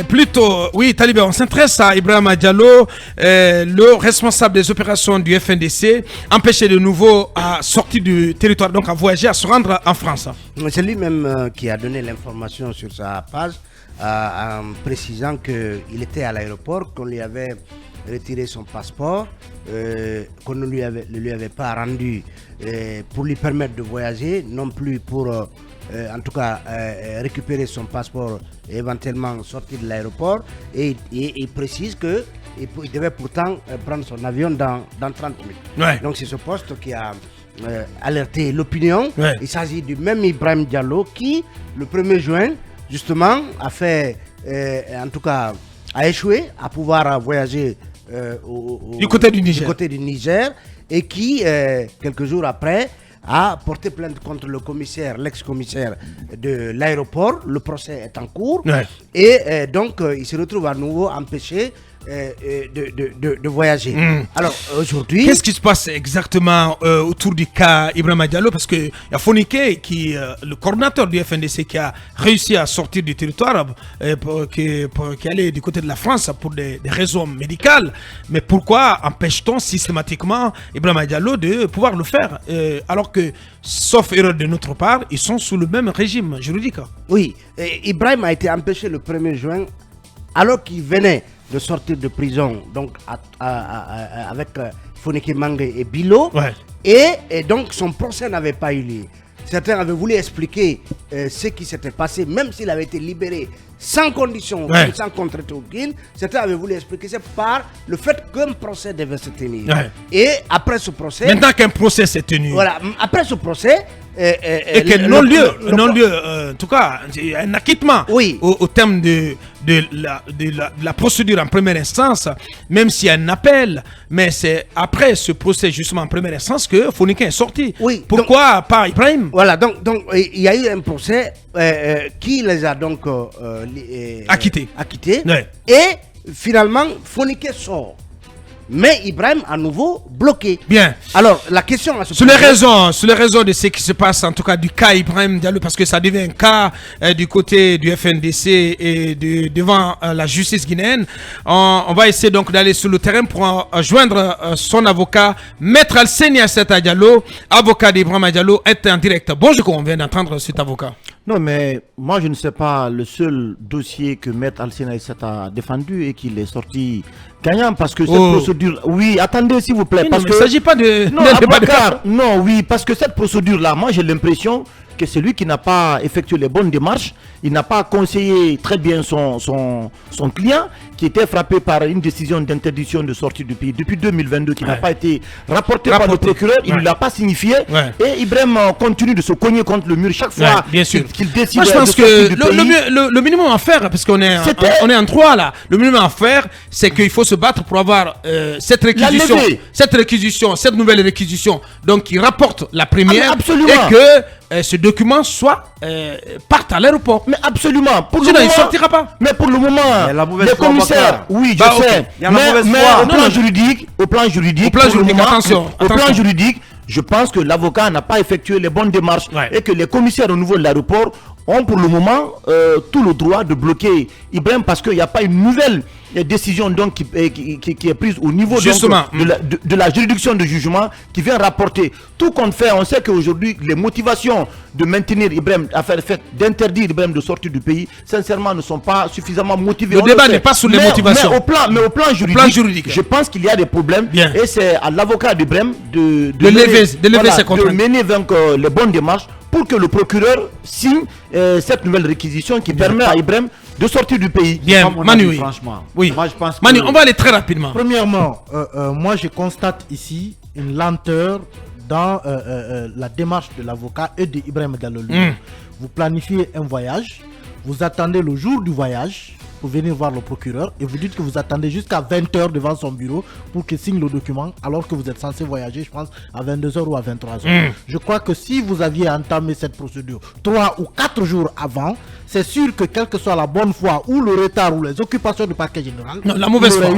Plutôt, oui, Talibé, on s'intéresse à Ibrahima Diallo, le responsable des opérations du FNDC, empêché de nouveau à sortir du territoire, donc à voyager, à se rendre en France. C'est lui-même qui a donné l'information sur sa page en précisant qu'il était à l'aéroport, qu'on lui avait retiré son passeport, qu'on ne lui avait pas rendu pour lui permettre de voyager, non plus pour en tout cas récupérer son passeport et éventuellement sortir de l'aéroport. Et il précise qu'il devait pourtant prendre son avion dans 30 minutes. Ouais. Donc c'est ce poste qui a alerté l'opinion. Ouais. Il s'agit du même Ibrahim Diallo qui, le 1er juin, justement, a fait, en tout cas, a échoué à pouvoir voyager du côté du Niger et qui, quelques jours après, a porté plainte contre le commissaire, l'ex-commissaire de l'aéroport. Le procès est en cours. Ouais. Et donc, il se retrouve à nouveau empêché de voyager. Alors, aujourd'hui... Qu'est-ce qui se passe exactement autour du cas Ibrahima Diallo? Parce qu'il y a Fonike, le coordinateur du FNDC, qui a réussi à sortir du territoire, qui allait du côté de la France pour des raisons médicales. Mais pourquoi empêche-t-on systématiquement Ibrahima Diallo de pouvoir le faire alors que, sauf erreur de notre part, ils sont sous le même régime juridique? Oui, Ibrahim a été empêché le 1er juin alors qu'il venait de sortir de prison, donc avec Fonike Mange et Bilo. Ouais. Et donc son procès n'avait pas eu lieu. Certains avaient voulu expliquer ce qui s'était passé, même s'il avait été libéré sans condition, ouais, sans contrainte aucune. Certains avaient voulu expliquer ça par le fait qu'un procès devait se tenir. Ouais. Et après ce procès... Maintenant qu'un procès s'est tenu... Voilà, après ce procès... et que non-lieu, en tout cas, un acquittement, oui, au terme de la procédure en première instance, même s'il y a un appel, mais c'est après ce procès justement en première instance que Fonike est sorti. Oui, pourquoi donc, pas Ibrahim? Voilà, donc il y a eu un procès qui les a donc acquittés. Ouais. Et finalement, Fonike sort. Mais Ibrahim à nouveau bloqué. Bien. Alors la question à se poser... Sur les raisons de ce qui se passe, en tout cas du cas Ibrahim Diallo, parce que ça devient un cas du côté du FNDC et devant la justice guinéenne, on va essayer donc d'aller sur le terrain pour joindre son avocat, Maître Alseni Aissata Diallo, avocat d'Ibrahim Diallo, est en direct. Bonjour, on vient d'entendre cet avocat. Non, mais moi je ne sais pas le seul dossier que Maître Alseni Aissata a défendu et qu'il est sorti gagnant parce que cette procédure... Oui, attendez s'il vous plaît. Oui, parce non, que... il ne s'agit pas de... Non, non, oui, parce que cette procédure-là, moi j'ai l'impression que c'est lui qui n'a pas effectué les bonnes démarches, il n'a pas conseillé très bien son client qui était frappé par une décision d'interdiction de sortie du pays depuis 2022 qui n'a pas été rapportée par le procureur, il ne l'a pas signifié et Ibrahim continue de se cogner contre le mur chaque fois qu'il décide. Moi je pense que le minimum à faire, parce qu'on est, on est en 3 là, le minimum à faire c'est qu'il faut se battre pour avoir cette réquisition, cette nouvelle réquisition, donc qui rapporte la première et que ce document soit parte à l'aéroport. Mais absolument. Pour sinon, il ne sortira pas. Mais pour le moment, les commissaires, oui, je sais. Il y a la mauvaise foi. Au plan juridique, attention. Au plan juridique, je pense que l'avocat n'a pas effectué les bonnes démarches et que les commissaires au niveau de l'aéroport ont pour le moment tout le droit de bloquer Ibrahim parce qu'il n'y a pas une nouvelle décision donc qui est prise au niveau de la juridiction de jugement qui vient rapporter. Tout compte fait, on sait qu'aujourd'hui les motivations de maintenir Ibrahim, d'interdire Ibrahim de sortir du pays, sincèrement ne sont pas suffisamment motivées. Le débat n'est pas sur les motivations. Mais au plan juridique, je pense qu'il y a des problèmes. Bien. Et c'est à l'avocat d'Ibrahim de lever ses contraintes. De mener donc les bonnes démarches pour que le procureur signe cette nouvelle réquisition qui permet à Ibrahim de sortir du pays. Bien, Manu, oui. Franchement. Oui. Moi, je pense Manu, on va aller très rapidement. Premièrement, moi je constate ici une lenteur dans la démarche de l'avocat et d'Ibrahim Diallo. Vous planifiez un voyage, vous attendez le jour du voyage pour venir voir le procureur et vous dites que vous attendez jusqu'à 20h devant son bureau pour qu'il signe le document alors que vous êtes censé voyager, je pense, à 22h ou à 23h. Je crois que si vous aviez entamé cette procédure 3 ou 4 jours avant, c'est sûr que quelle que soit la bonne foi ou le retard ou les occupations du parquet général, non, la mauvaise foi,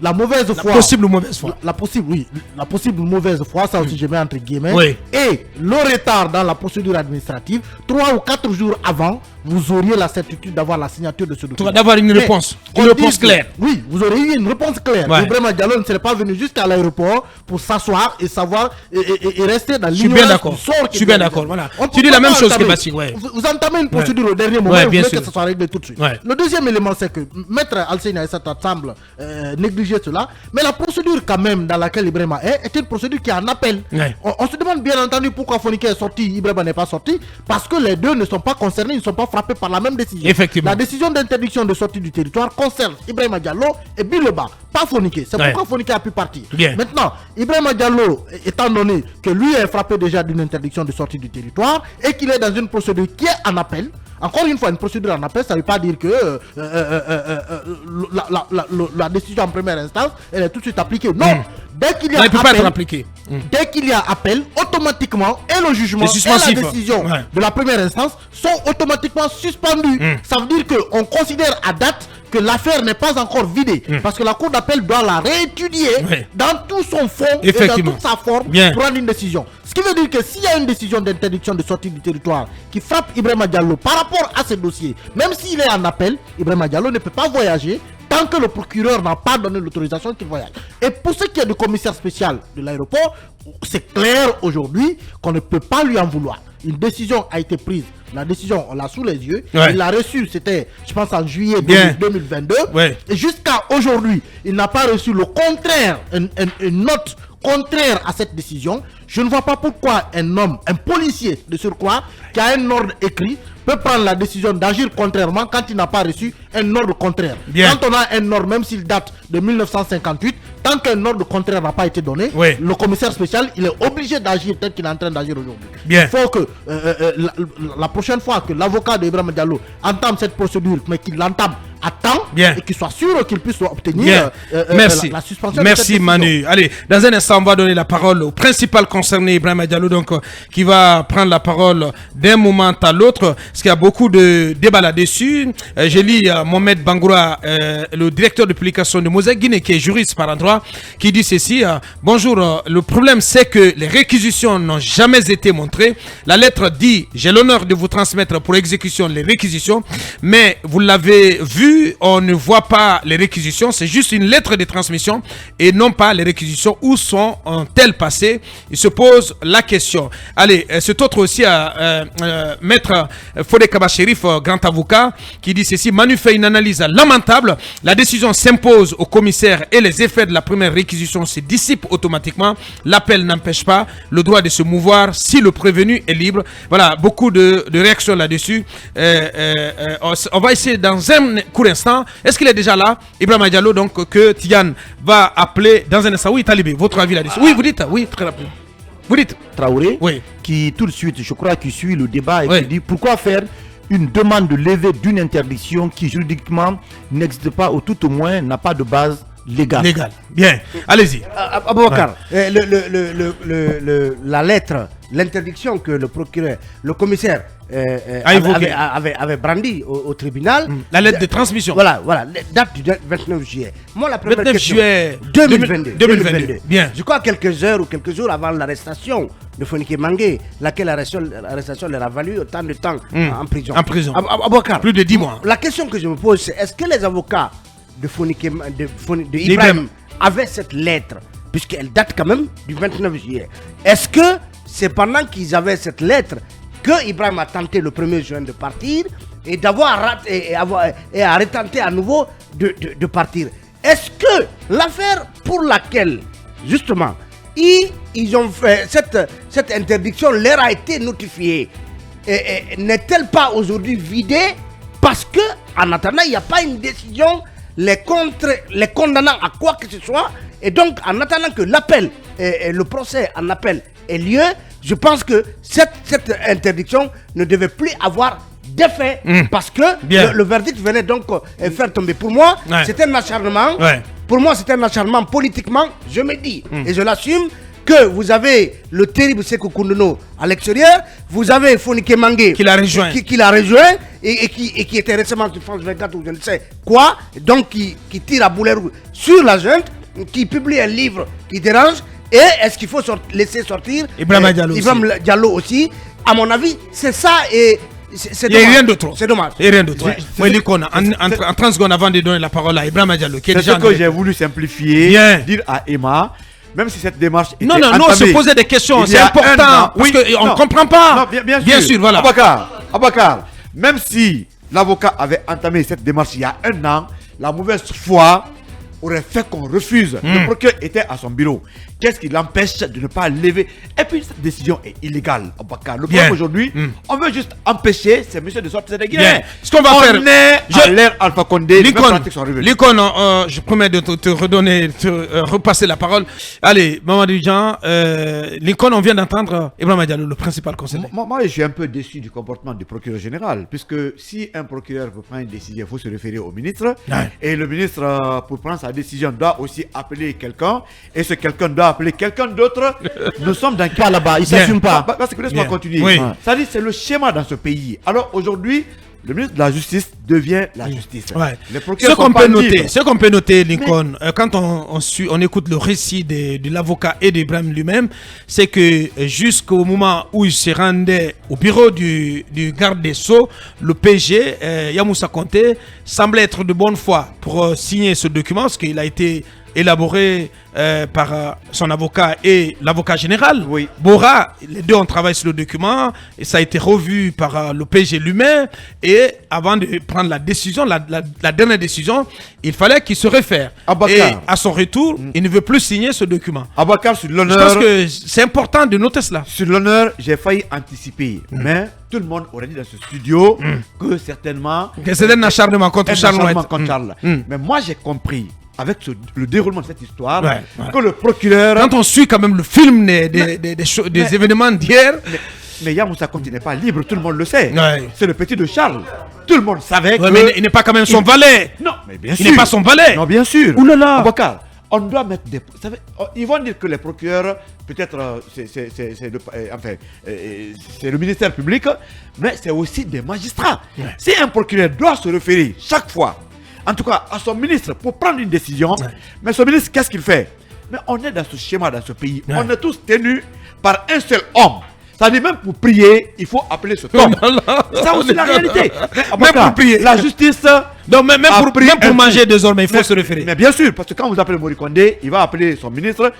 la mauvaise foi, possible mauvaise foi, la possible mauvaise foi, ça aussi je mets entre guillemets, et le retard dans la procédure administrative, 3 ou 4 jours avant, vous auriez la certitude d'avoir la signature partir de ce document. D'avoir une réponse. Une réponse claire. Oui, vous aurez eu une réponse claire. Ouais. Ibrahima Diallo ne serait pas venu jusqu'à l'aéroport pour s'asseoir et savoir et rester dans Je suis bien l'ignorance d'accord. du sort. Je suis bien d'accord. Voilà. On Tu peut dis la pas même chose que entamer. Bassi. Ouais. Vous entamez une procédure au dernier moment Ouais, et vous bien voulez sûr. que ça soit réglé tout de suite. Ouais. Le deuxième élément, c'est que Maître Alseni Aissata semble négliger cela, mais la procédure quand même dans laquelle Ibrahima est une procédure qui est en appel. Ouais. On se demande bien entendu pourquoi Fonikè est sorti, Ibrahima n'est pas sorti, parce que les deux ne sont pas concernés, ils ne sont pas frappés par la même décision. Effectivement. La décision d'interdiction de sortie du territoire concerne Ibrahima Diallo et Biloba, pas Fonikè. C'est Ouais. pourquoi Fonikè a pu partir. Bien. Maintenant, Ibrahima Diallo, étant donné que lui est frappé déjà d'une interdiction de sortie du territoire et qu'il est dans une procédure qui est en appel, encore une fois, une procédure en appel, ça ne veut pas dire que la décision en première instance, elle est tout de suite appliquée. Non, dès qu'il y a Non, il ne peut pas appel, être appliqué. dès qu'il y a appel, automatiquement, et le jugement C'est et la suspensif. décision Ouais. de la première instance sont automatiquement suspendus. Ça veut dire qu'on considère à date que l'affaire n'est pas encore vidée. Parce que la cour d'appel doit la réétudier Ouais. dans tout son fond et dans Effectivement. toute sa forme Bien. pour prendre une décision. Ce qui veut dire que s'il y a une décision d'interdiction de sortie du territoire qui frappe Ibrahima Diallo par rapport à ce dossier, même s'il est en appel, Ibrahima Diallo ne peut pas voyager tant que le procureur n'a pas donné l'autorisation qu'il voyage. Et pour ce qui est du commissaire spécial de l'aéroport, c'est clair aujourd'hui qu'on ne peut pas lui en vouloir. Une décision a été prise. La décision, on l'a sous les yeux. Ouais. Il l'a reçue, c'était, je pense, en juillet Bien. 2022. Ouais. Et jusqu'à aujourd'hui, il n'a pas reçu le contraire, une note contraire à cette décision. Je ne vois pas pourquoi un homme, un policier de surcroît, qui a un ordre écrit, peut prendre la décision d'agir contrairement quand il n'a pas reçu un ordre contraire. Bien. Quand on a un ordre, même s'il date de 1958, tant qu'un ordre contraire n'a pas été donné, Oui. le commissaire spécial, il est obligé d'agir tel qu'il est en train d'agir aujourd'hui. Bien. Il faut que la prochaine fois que l'avocat d'Ibrahima Diallo entame cette procédure, mais qu'il l'entame à temps, Bien. et qu'il soit sûr qu'il puisse obtenir Bien. Merci. la suspension de cette Merci décision. Manu. Allez, dans un instant, on va donner la parole au principal concerné, Ibrahima Diallo, donc, qui va prendre la parole d'un moment à l'autre, parce qu'il y a beaucoup de débats là-dessus. Je lis Mohamed Bangoura, le directeur de publication de Mosaïque Guinée, qui est juriste par endroit, qui dit ceci. Bonjour, le problème c'est que les réquisitions n'ont jamais été montrées. La lettre dit, j'ai l'honneur de vous transmettre pour exécution les réquisitions, mais vous l'avez vu, on ne voit pas les réquisitions, c'est juste une lettre de transmission et non pas les réquisitions. Où sont-elles passées? Il se pose la question. Allez, c'est autre aussi maître Fodé Kaba Chérif, grand avocat, qui dit ceci. Manu fait une analyse lamentable. La décision s'impose au commissaire et les effets de la première réquisition se dissipent automatiquement. L'appel n'empêche pas le droit de se mouvoir si le prévenu est libre. Voilà, beaucoup de réactions là-dessus. On va essayer dans un court instant. Est-ce qu'il est déjà là, Ibrahima Diallo, donc que Tidiane va appeler dans un instant? Oui, Talibé, votre avis là-dessus? Oui, vous dites, oui, très rapidement. Vous dites Traoré, Oui. qui tout de suite, je crois, qui suit le débat et Oui. qui dit pourquoi faire une demande de levée d'une interdiction qui juridiquement n'existe pas ou tout au moins n'a pas de base légale. légal. Bien, allez-y. Aboubacar, la lettre, l'interdiction que le procureur, le commissaire avait brandi au tribunal. La lettre de transmission. Voilà, date du 29 juillet. Moi, la première 29 question, juillet 2022. Bien. Je crois quelques heures ou quelques jours avant l'arrestation de Fonikè Mangé, laquelle arrestation leur a valu autant de temps en prison. En prison. Aboubacar, Plus de 10 mois. la question que je me pose, c'est est-ce que les avocats de Ibrahim Ibrahim avaient cette lettre, puisqu'elle date quand même du 29 juillet. Est-ce que c'est pendant qu'ils avaient cette lettre que Ibrahim a tenté le 1er juin de partir et a retenté à nouveau de partir? Est-ce que l'affaire pour laquelle, justement, ils ont fait cette interdiction leur a été notifiée, n'est-elle pas aujourd'hui vidée parce que, en attendant, il n'y a pas une décision les condamnant à quoi que ce soit, et donc en attendant que l'appel, le procès en appel ait lieu, je pense que cette interdiction ne devait plus avoir d'effet parce que le verdict venait donc faire tomber. Pour moi, c'est un acharnement. Pour moi, c'est un acharnement politiquement, je me dis, et je l'assume, que vous avez le terrible Sékou Koundono à l'extérieur, vous avez Fonikè Mangé qui l'a rejoint, et qui était récemment sur France 24 ou je ne sais quoi, donc qui tire à boulet rouge sur la junte, qui publie un livre qui dérange. Et est-ce qu'il faut laisser sortir Ibrahima Diallo aussi? À mon avis, c'est ça, et c'est Il n'y a dommage. rien d'autre. C'est dommage. Il n'y a rien d'autre. Oui, Lincoln, en 30 secondes avant de donner la parole à Ibrahima Diallo, qui est C'est déjà ce que j'ai voulu simplifier, Bien. dire à Emma, même si cette démarche était Non, entamée, se poser des questions, il y c'est a important, un an. parce Oui, qu'on ne non. comprend pas. Non, bien sûr. voilà. Abakar, même si l'avocat avait entamé cette démarche il y a un an, la mauvaise foi aurait fait qu'on refuse. Le procureur était à son bureau. Qu'est-ce qui l'empêche de ne pas lever? Et puis cette décision est illégale, Abakar. Le problème aujourd'hui, on veut juste empêcher ces messieurs de sortir des Bien. Guinéens. Ce qu'on va faire, On est à l'ère Alpha Condé, les mêmes pratiques sont revenues. Lincoln, je promets de te redonner, repasser la parole. Allez, Mamadou Jean, Lincoln, on vient d'entendre Ibrahima Diallo, le principal conseiller. Moi, je suis un peu déçu du comportement du procureur général, puisque si un procureur veut prendre une décision, il faut se référer au ministre. Ouais. Et le ministre, pour prendre sa décision, doit aussi appeler quelqu'un. Et ce quelqu'un doit appeler quelqu'un d'autre. Nous sommes dans Pas là-bas, il Bien. s'assume pas. Parce que laisse-moi Bien. continuer. Oui. C'est-à-dire, c'est le schéma dans ce pays. Alors aujourd'hui, le ministre de la Justice devient la justice. Ouais. Les Ce procureurs qu'on sont peut pas noter, libres. ce qu'on peut noter, Lincoln, quand on écoute le récit de l'avocat et d'Ibrahim lui-même, c'est que jusqu'au moment où il se rendait au bureau du garde des Sceaux, le PG, Yamoussa Konté, semblait être de bonne foi pour signer ce document, parce qu'il a été élaboré par son avocat et l'avocat général. Oui. Bora, les deux ont travaillé sur le document et ça a été revu par le PG lui-même. Et avant de prendre la décision, la dernière décision, il fallait qu'il se réfère. Abakar. Et à son retour, il ne veut plus signer ce document. Abakar, sur Je pense l'honneur, que c'est important de noter cela. sur l'honneur, j'ai failli anticiper. Mais tout le monde aurait dit dans ce studio que certainement... Que c'est un acharnement contre un Charles acharnement White. contre Charles. Mais moi, j'ai compris, avec le déroulement de cette histoire, Ouais, ouais. que le procureur... Quand on suit quand même le film des événements d'hier, Mais Yamoussa Konté n'est pas libre, tout le monde le sait. Ouais. C'est le petit de Charles. Tout le monde savait ouais, que... mais il n'est pas quand même son valet. Non, mais bien Il sûr. n'est pas son valet. Non, bien sûr. Ouh là là. Abakar, on doit mettre des... Vous savez, ils vont dire que les procureurs, peut-être, c'est le ministère public, mais c'est aussi des magistrats. Ouais. Si un procureur doit se référer chaque fois, en tout cas à son ministre, pour prendre une décision, mais son ministre, qu'est-ce qu'il fait? Mais on est dans ce schéma, dans ce pays. Ouais. On est tous tenus par un seul homme. C'est-à-dire, même pour prier, il faut appeler ce homme. C'est ça aussi la réalité. Mais, Abakar, pour prier. la justice... Donc même a pour pris un manger coup. désormais, il faut Mais- se référer. Mais bien sûr, parce que quand vous appelez Mori Kondé, il va appeler son ministre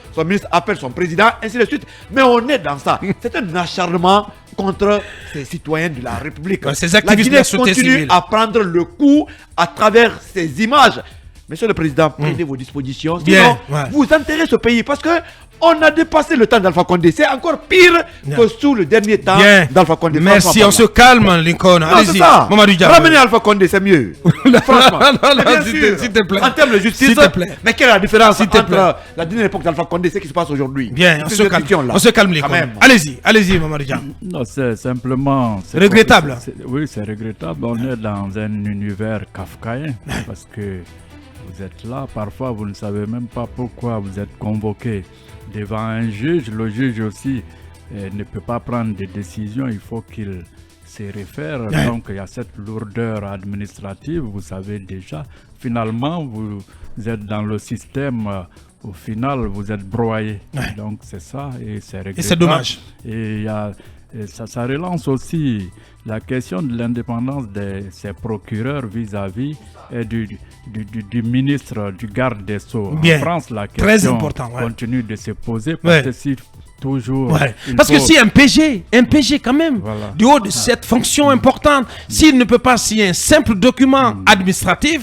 appelle son président, ainsi de suite. Mais on est dans ça. C'est un acharnement contre ces citoyens de la République. Ouais, ces activistes de Guinée la société continue civile. à prendre le coup à travers ces images. Monsieur le Président, prenez vos dispositions. Bien, Sinon, ouais. vous enterrez ce pays parce que on a dépassé le temps d'Alpha Condé. C'est encore pire que sous le dernier temps Bien. d'Alpha Condé. Merci, Franchement on se parlant. calme, Lincoln. Non, c'est Allez-y, ça. Mamadou Diallo. Ramenez Alpha Condé, c'est mieux. Franchement. Non, Mais bien s'il sûr. te plaît. En termes de justice, S'il te plaît. mais quelle est la différence S'il te plaît. entre la dernière époque d'Alpha Condé et ce qui se passe aujourd'hui? Bien, on Ces se calme. questions-là. On se calme, Quand Lincoln. même. Allez-y, Mamadou Diallo. Non, c'est simplement... Regrettable. Oui, c'est regrettable. On est dans un univers kafkaïen parce que vous êtes là, parfois vous ne savez même pas pourquoi vous êtes convoqué devant un juge. Le juge aussi ne peut pas prendre des décisions, il faut qu'il se réfère. Ouais. Donc il y a cette lourdeur administrative, vous savez déjà. Finalement, vous êtes dans le système... au final, vous êtes broyé. Ouais. Donc c'est ça et c'est regrettable. Et c'est dommage. Et il y a, et ça relance aussi la question de l'indépendance de ces procureurs vis-à-vis du ministre du garde des Sceaux. Bien. En France, la Très question important, ouais. continue de se poser parce Ouais. que si toujours... Ouais. il Parce que faut- si un PG quand même, Voilà. du haut de cette fonction importante, s'il ne peut pas signer un simple document administratif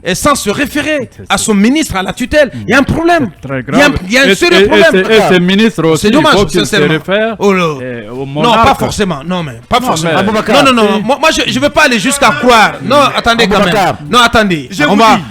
et sans se référer C'est à ça. son ministre, à la tutelle, il y a un problème. Très Il y a un- grave. il y a un Et- sérieux et- problème. Et ces ministres aussi, C'est dommage, il faut qu'ils se sincèrement. réfèrent Oh là. au Non, monarque. pas forcément. Non, mais pas forcément. mais- Aboubacar, Non. Moi, je ne veux pas aller jusqu'à croire. Non, attendez quand même. Aboubacar. Non, attendez. Je On vous va, dis.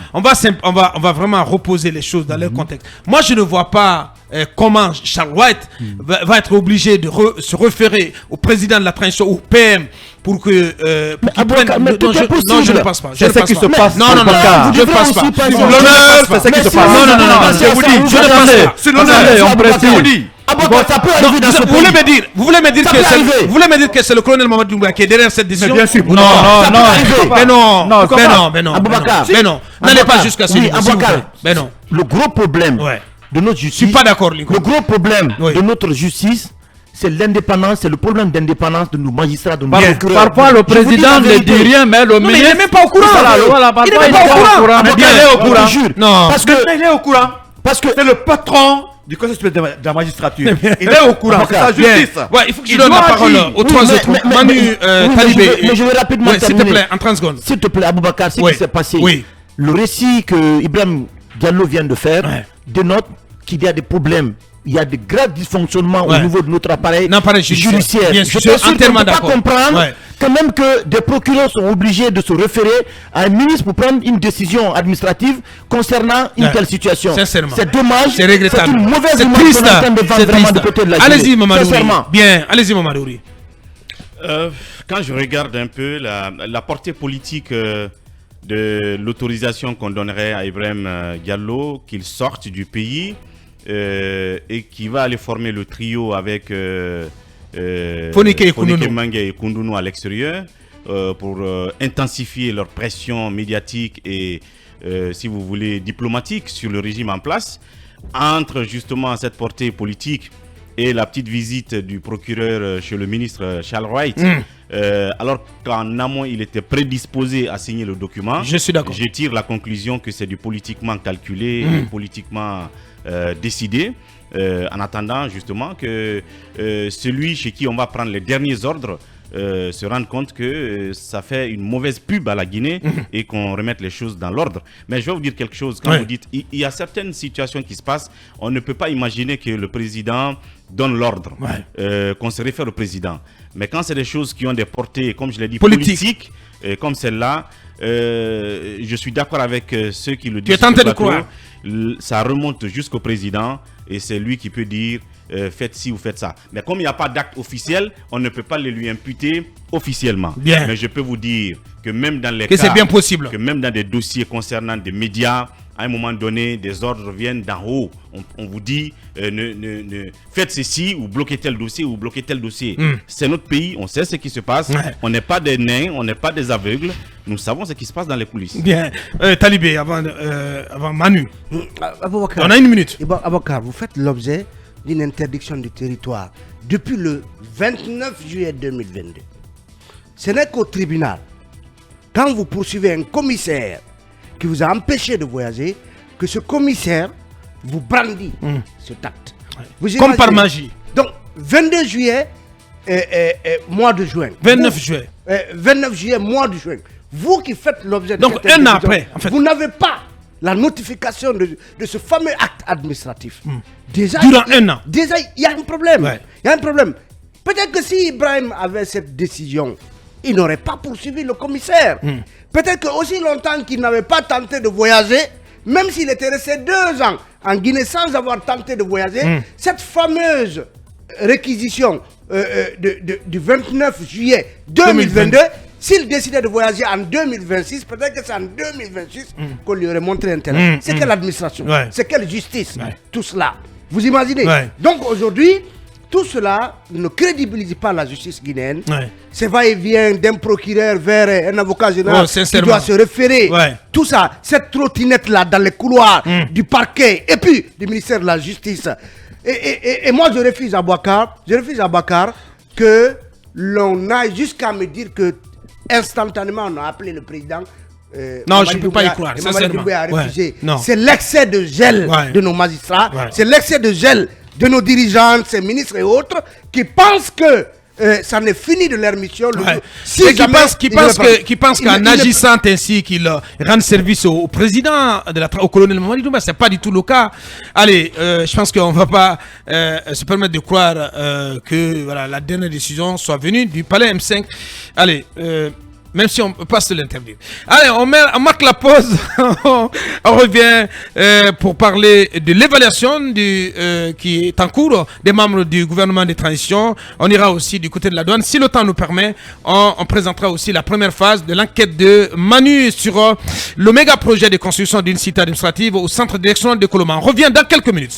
on va vraiment reposer les choses dans leur contexte. Moi, je ne vois pas comment Charles White va être obligé de se référer au président de la transition, au PM, pour que pour qu'il Aboubacar, prenne- mais non, tout est non, possible. je ne pense pas. Je C'est ne ce pense qui pas. se passe. Non, non, Aboubacar. je ne pense pas. aussi pas- Je Sur ne l'honneur, pense c'est pas. ce qui se Mais passe. si Non, non, vous non, pensez je à vous ça, dis, vous je ne attendez. pense pas. Sur l'honneur, Attendez, on on précise. Aboubacar, ça peut arriver dans ce Vous voulez pays. me dire, vous voulez me dire Ça que peut c'est, arriver. vous voulez me dire que c'est le colonel Mamadou Doumbouya qui est derrière cette décision? bien sûr. Non, Ça non, peut arriver. mais non, Non, mais ça non, mais non, Aboubacar. mais non, n'allez pas Aboubacar. jusqu'à ce Oui, niveau, s'il vous Aboubacar. plaît. Mais non, Le gros problème ouais. de notre Je suis justice, pas d'accord, Lincoln. le gros problème Oui. de notre justice, c'est l'indépendance, c'est le problème d'indépendance de nos magistrats, de nos procureurs. Parfois, le président ne dit rien, mais le ministre... il n'est même pas au courant. Il n'est même pas au courant. Mais bien, il est au courant. Non. Parce que il est au courant. Parce que c'est le patron du Conseil supérieur de la magistrature. Il est au courant. C'est sa justice. Ouais, il faut que je donne la parole aux trois autres. Manu, Talibé. Mais je vais rapidement s'il te plaît, en 30 secondes. S'il te plaît, Aboubacar, ce qui s'est passé. Le récit que Ibrahim Diallo vient de faire dénote qu'il y a des problèmes. Il y a de graves dysfonctionnements au niveau de notre appareil judiciaire. Bien sûr, je ne peux pas comprendre quand même que des procureurs sont obligés de se référer à un ministre pour prendre une décision administrative concernant une telle situation. Sincèrement. C'est dommage. C'est regrettable. C'est une mauvaise c'est image triste. qu'on est en train de vendre vraiment de côté de la Allez-y, Mamadou. Sincèrement. Bien, allez-y, Mamadou. Quand je regarde un peu la portée politique de l'autorisation qu'on donnerait à Ibrahim Diallo, qu'il sorte du pays et qui va aller former le trio avec Fonike Mange et Koundounou à l'extérieur pour intensifier leur pression médiatique et, si vous voulez, diplomatique sur le régime en place, entre justement cette portée politique et la petite visite du procureur chez le ministre Charles Wright, alors qu'en amont il était prédisposé à signer le document. Je suis d'accord. Je tire la conclusion que c'est du politiquement calculé, politiquement décidé, en attendant justement que celui chez qui on va prendre les derniers ordres se rende compte que ça fait une mauvaise pub à la Guinée et qu'on remette les choses dans l'ordre. Mais je vais vous dire quelque chose. Quand vous dites, il y a certaines situations qui se passent, on ne peut pas imaginer que le président donne l'ordre, qu'on se réfère au président. Mais quand c'est des choses qui ont des portées, comme je l'ai dit, politiques, comme celle-là, je suis d'accord avec ceux qui le disent. Tu es tenté de croire. Ça remonte jusqu'au président et c'est lui qui peut dire faites ci ou faites ça. Mais comme il n'y a pas d'acte officiel, on ne peut pas le lui imputer officiellement. Bien. Mais je peux vous dire que même dans les cas, c'est bien possible. Que même dans des dossiers concernant des médias, à un moment donné, des ordres viennent d'en haut. On vous dit faites ceci ou bloquez tel dossier ou bloquez tel dossier. C'est notre pays, on sait ce qui se passe. On n'est pas des nains, on n'est pas des aveugles. Nous savons ce qui se passe dans les coulisses. Bien. Talibé, avant Manu. Aboubacar, on a une minute. Aboubacar, vous faites l'objet d'une interdiction du territoire depuis le 29 juillet 2022. Ce n'est qu'au tribunal, quand vous poursuivez un commissaire qui vous a empêché de voyager, que ce commissaire vous brandit cet acte. Vous comme par magie. Donc, 22 juillet, mois de juin. 29 juillet. 29 juillet, mois de juin. Vous qui faites l'objet de donc un an après, en fait. Vous n'avez pas la notification de ce fameux acte administratif. Déjà, durant un an. Déjà, il y a un problème. Il y a un problème. Peut-être que si Ibrahim avait cette décision, il n'aurait pas poursuivi le commissaire. Peut-être que aussi longtemps qu'il n'avait pas tenté de voyager, même s'il était resté 2 ans en Guinée sans avoir tenté de voyager, cette fameuse réquisition du 29 juillet 2022, s'il décidait de voyager en 2026, peut-être que c'est en 2026 qu'on lui aurait montré intérêt. C'est quelle administration? C'est quelle justice? Tout cela. Vous imaginez? Donc aujourd'hui, tout cela ne crédibilise pas la justice guinéenne. C'est va-et-vient d'un procureur vers un avocat général qui doit se référer. Tout ça, cette trottinette-là dans les couloirs du parquet et puis du ministère de la Justice. Et moi, je refuse à Bakar que l'on aille jusqu'à me dire que instantanément on a appelé le président. Non, je ne peux pas y croire, sincèrement. C'est l'excès de gel de nos magistrats, c'est l'excès de gel de nos dirigeants, ces ministres et autres, qui pensent que ça n'est fini de leur mission. Qui pensent qu'en agissant ainsi, qu'ils rendent service au président, au colonel Mamadi Doumbouya, ce n'est pas du tout le cas. Allez, je pense qu'on ne va pas se permettre de croire que voilà, la dernière décision soit venue du palais M5. Allez, même si on passe de l'interdire. Allez, on marque la pause. On revient pour parler de l'évaluation qui est en cours des membres du gouvernement de transition. On ira aussi du côté de la douane. Si le temps nous permet, on présentera aussi la première phase de l'enquête de Manu sur le méga projet de construction d'une cité administrative au centre d'élection de Colombo. On revient dans quelques minutes.